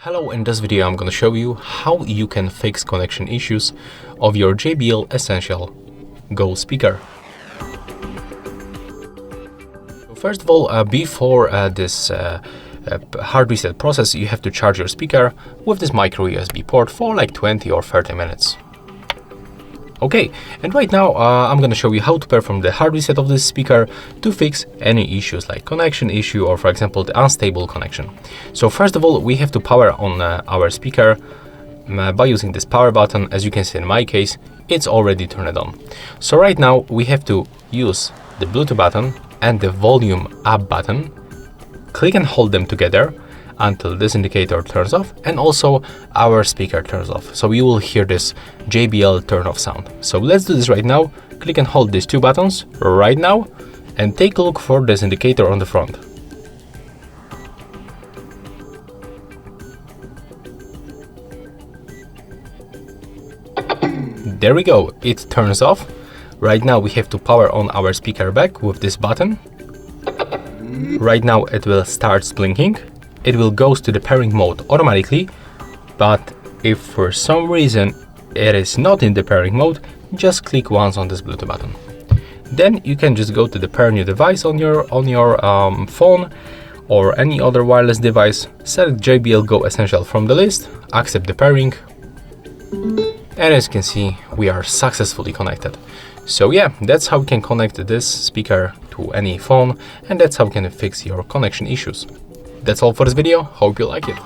Hello, in this video I'm going to show you how you can fix connection issues of your JBL Essential GO speaker. First of all, before this hard reset process, you have to charge your speaker with this micro USB port for like 20 or 30 minutes. Okay, and right now I'm going to show you how to perform the hard reset of this speaker to fix any issues like connection issue or, for example, the unstable connection. So first of all, we have to power on our speaker by using this power button. As you can see in my case, it's already turned on. So right now we have to use the Bluetooth button and the volume up button, click and hold them together until this indicator turns off and also our speaker turns off. So you will hear this JBL turn off sound. So let's do this right now. Click and hold these two buttons right now and take a look for this indicator on the front. There we go, it turns off. Right now we have to power on our speaker back with this button. Right now it will start blinking. It will go to the pairing mode automatically, but if for some reason it is not in the pairing mode, just click once on this Bluetooth button. Then you can just go to the pair new device on your phone or any other wireless device, select JBL GO Essential from the list, accept the pairing, and as you can see, we are successfully connected. So yeah, that's how you can connect this speaker to any phone, and that's how you can fix your connection issues. That's all for this video. Hope you like it.